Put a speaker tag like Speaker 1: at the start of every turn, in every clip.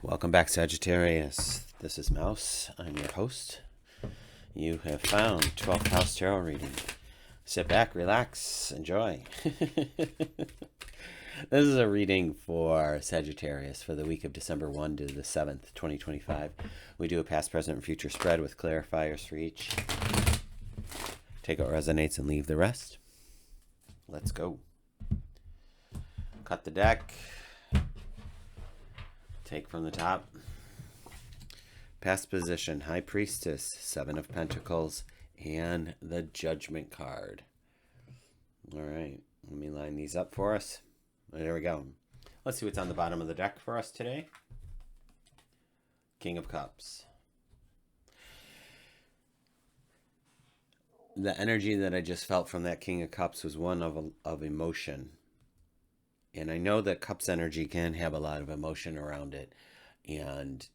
Speaker 1: Welcome back, Sagittarius. This is Mouse. I'm your host. You have found 12th House Tarot reading. Sit back, relax, enjoy. This is a reading for Sagittarius for the week of December 1 to the 7th, 2025. We do a past, present, and future spread with clarifiers for each. Take what resonates and leave the rest. Let's go. Cut the deck. Take from the top. Past position, High Priestess, Seven of Pentacles, and the Judgment card. All right, let me line these up for us. There we go. Let's see what's on the bottom of the deck for us today. King of Cups. The energy that I just felt from that King of Cups was one of emotion. And I know that Cups energy can have a lot of emotion around it. And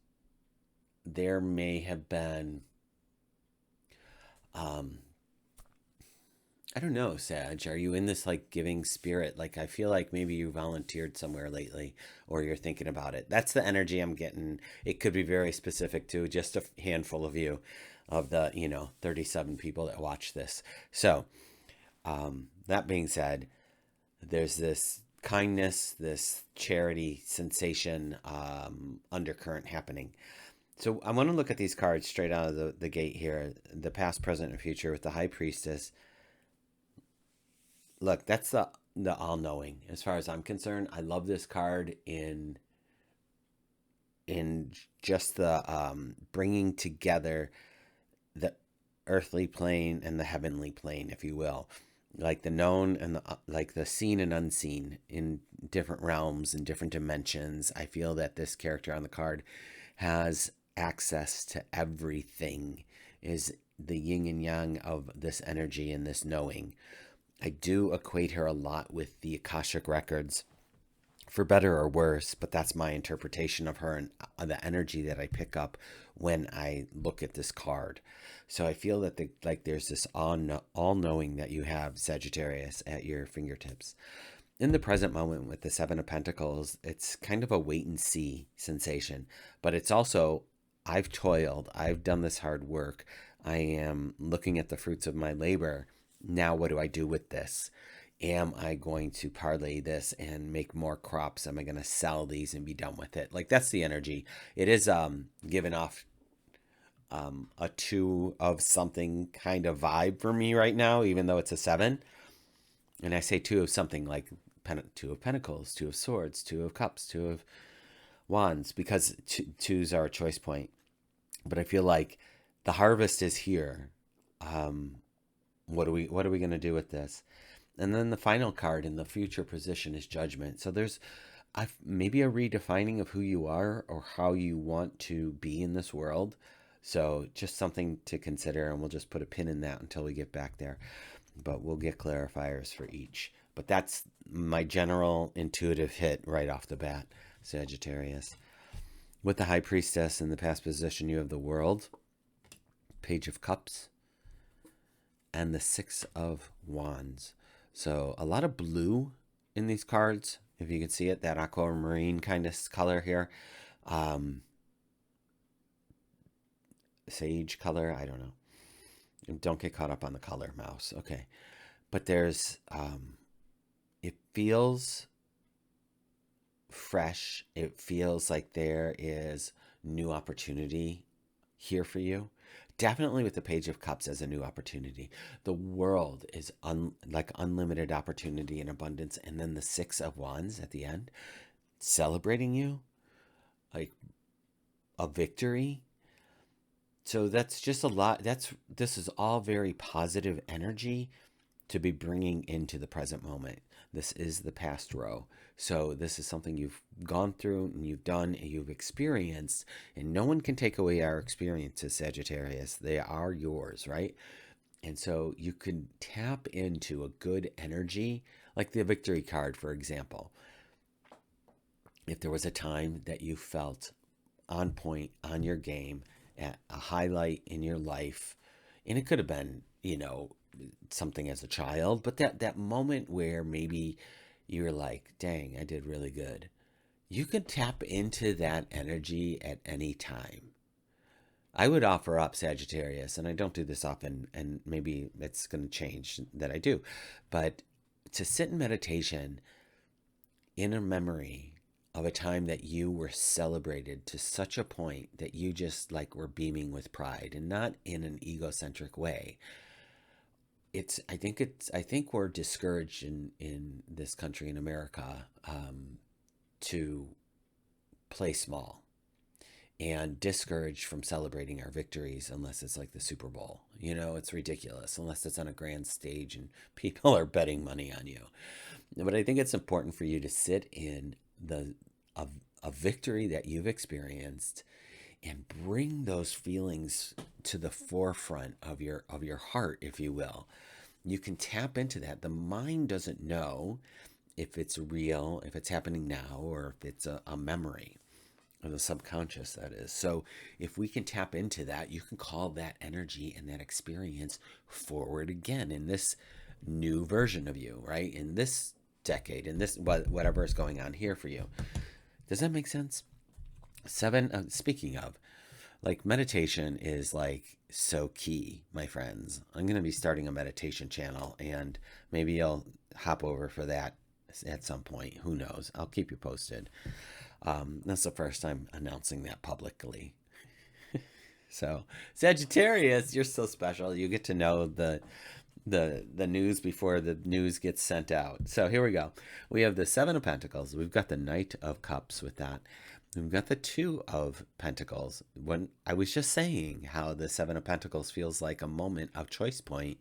Speaker 1: there may have been, I don't know, Sag, are you in this like giving spirit? Like I feel like maybe you volunteered somewhere lately or you're thinking about it. That's the energy I'm getting. It could be very specific to just a handful of you, of the, 37 people that watch this. So that being said, there's this kindness, this charity sensation undercurrent happening. So I want to look at these cards straight out of the gate here. The past, present, and future with the High Priestess. Look, that's the all-knowing as far as I'm concerned. I love this card in just the bringing together the earthly plane and the heavenly plane, if you will. Like the known and the seen and unseen in different realms and different dimensions. I feel that this character on the card has access to everything, is the yin and yang of this energy and this knowing. I do equate her a lot with the Akashic records, for better or worse, but that's my interpretation of her and the energy that I pick up when I look at this card. So I feel that there's this all-knowing that you have, Sagittarius, at your fingertips. In the present moment with the Seven of Pentacles, it's kind of a wait-and-see sensation, but it's also, I've toiled, I've done this hard work, I am looking at the fruits of my labor. Now what do I do with this? Am I going to parlay this and make more crops? Am I going to sell these and be done with it? Like that's the energy. It is giving off a two of something kind of vibe for me right now, even though it's a seven. And I say two of something like two of Pentacles, two of Swords, two of Cups, two of Wands, because twos are a choice point. But I feel like the harvest is here. What are we going to do with this? And then the final card in the future position is Judgment. So there's maybe a redefining of who you are or how you want to be in this world. So just something to consider, and we'll just put a pin in that until we get back there. But we'll get clarifiers for each. But that's my general intuitive hit right off the bat, Sagittarius. With the High Priestess in the past position, you have the World, Page of Cups, and the Six of Wands. So a lot of blue in these cards, if you can see it, that aquamarine kind of color here. Sage color, I don't know. Don't get caught up on the color, Mouse. Okay. But there's, it feels fresh. It feels like there is new opportunity here for you. Definitely with the Page of Cups as a new opportunity. The World is like unlimited opportunity and abundance. And then the Six of Wands at the end, celebrating you, like a victory. So that's just a lot. This is all very positive energy to be bringing into the present moment. This is the past row. So this is something you've gone through and you've done and you've experienced, and no one can take away our experiences, Sagittarius. They are yours, right? And so you can tap into a good energy, like the victory card, for example. If there was a time that you felt on point, on your game, at a highlight in your life, and it could have been, something as a child, but that moment where maybe you're like, dang, I did really good. You can tap into that energy at any time. I would offer up, Sagittarius, and I don't do this often, and maybe it's going to change that I do, but to sit in meditation in a memory of a time that you were celebrated to such a point that you just like were beaming with pride, and not in an egocentric way. I think we're discouraged in this country, in America, to play small, and discouraged from celebrating our victories unless it's like the Super Bowl. You know, it's ridiculous unless it's on a grand stage and people are betting money on you. But I think it's important for you to sit in the a victory that you've experienced and bring those feelings to the forefront of your heart, if you will. You can tap into that. The mind doesn't know if it's real, if it's happening now, or if it's a memory of the subconscious, that is. So if we can tap into that, you can call that energy and that experience forward again in this new version of you, right? In this decade, in this whatever is going on here for you. Does that make sense? Seven. Speaking of, like, meditation is like so key, my friends. I'm going to be starting a meditation channel, and maybe I'll hop over for that at some point. Who knows? I'll keep you posted. That's the first time announcing that publicly. So, Sagittarius, you're so special. You get to know the news before the news gets sent out. So here we go. We have the Seven of Pentacles. We've got the Knight of Cups with that. We've got the Two of Pentacles. When I was just saying how the Seven of Pentacles feels like a moment of choice point,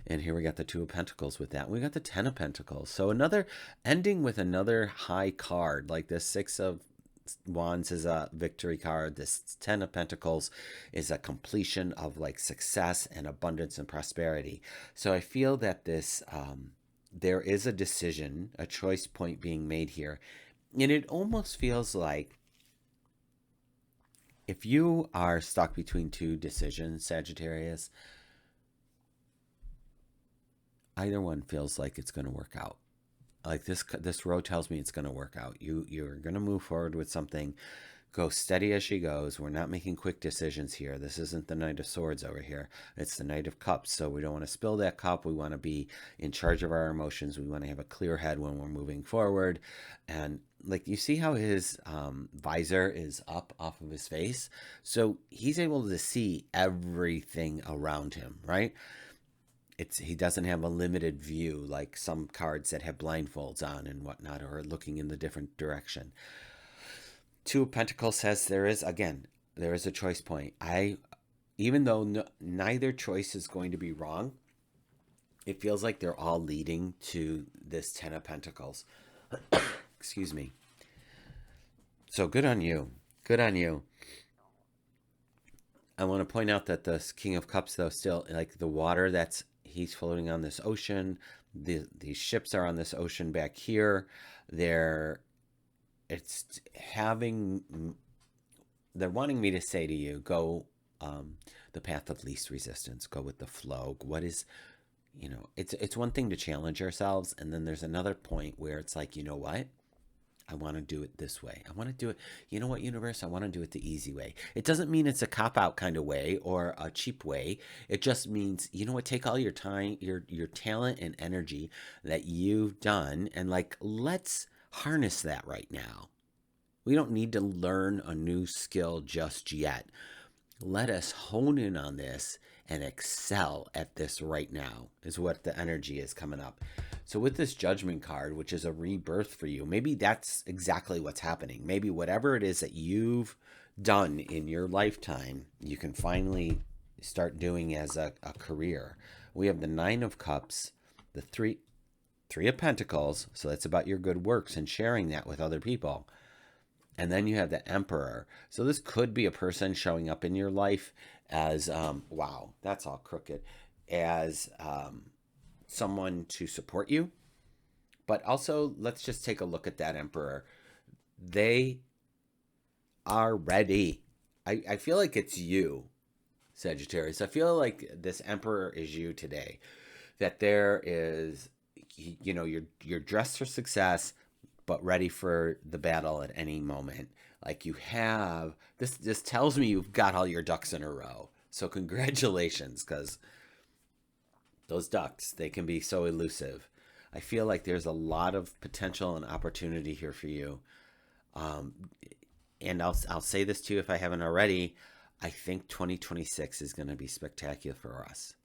Speaker 1: and here we got the Two of Pentacles with that. We got the Ten of Pentacles. So another ending with another high card, like this Six of Wands is a victory card. This Ten of Pentacles is a completion of like success and abundance and prosperity. So I feel that this there is a decision, a choice point being made here. And it almost feels like if you are stuck between two decisions, Sagittarius, either one feels like it's going to work out. Like this road tells me it's going to work out. You're going to move forward with something. Go steady as she goes. We're not making quick decisions here. This isn't the Knight of Swords over here. It's the Knight of Cups. So we don't want to spill that cup. We want to be in charge of our emotions. We want to have a clear head when we're moving forward. And like, you see how his visor is up off of his face? So he's able to see everything around him, right? He doesn't have a limited view like some cards that have blindfolds on and whatnot, or looking in the different direction. Two of Pentacles says there is a choice point. Even though neither choice is going to be wrong, it feels like they're all leading to this Ten of Pentacles. Excuse me. So good on you. Good on you. I want to point out that the King of Cups, though, still, like, the water he's floating on this ocean. These ships are on this ocean back here. They're wanting me to say to you, go the path of least resistance. Go with the flow. It's one thing to challenge ourselves, and then there's another point where it's like, you know what? I want to do it this way. I want to do it. You know what, universe? I want to do it the easy way. It doesn't mean it's a cop-out kind of way or a cheap way. It just means, you know what? Take all your time, your talent and energy that you've done, and like, let's harness that right now. We don't need to learn a new skill just yet. Let us hone in on this and excel at this right now, is what the energy is coming up. So with this Judgment card, which is a rebirth for you, maybe that's exactly what's happening. Maybe whatever it is that you've done in your lifetime, you can finally start doing as a career. We have the Nine of Cups, the Three of Pentacles, so that's about your good works and sharing that with other people. And then you have the Emperor. So this could be a person showing up in your life as, wow, that's all crooked, as someone to support you. But also, let's just take a look at that Emperor. They are ready. I feel like it's you, Sagittarius. I feel like this Emperor is you today. That there is, you're dressed for success, but ready for the battle at any moment. Like you have this tells me you've got all your ducks in a row. So congratulations, because those ducks, they can be so elusive. I feel like there's a lot of potential and opportunity here for you. Um, and I'll say this too if I haven't already. I think 2026 is going to be spectacular for us.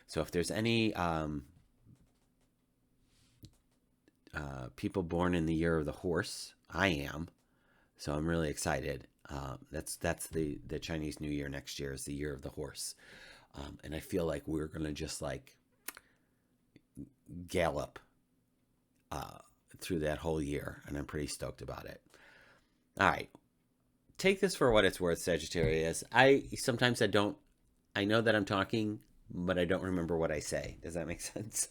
Speaker 1: So if there's any people born in the year of the horse, I am. So I'm really excited. That's the Chinese New Year next year is the year of the horse. And I feel like we're going to just like gallop through that whole year. And I'm pretty stoked about it. All right. Take this for what it's worth, Sagittarius. I know that I'm talking, but I don't remember what I say. Does that make sense?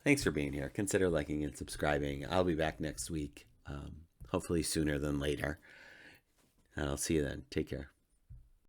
Speaker 1: Thanks for being here. Consider liking and subscribing. I'll be back next week, hopefully sooner than later. And I'll see you then. Take care.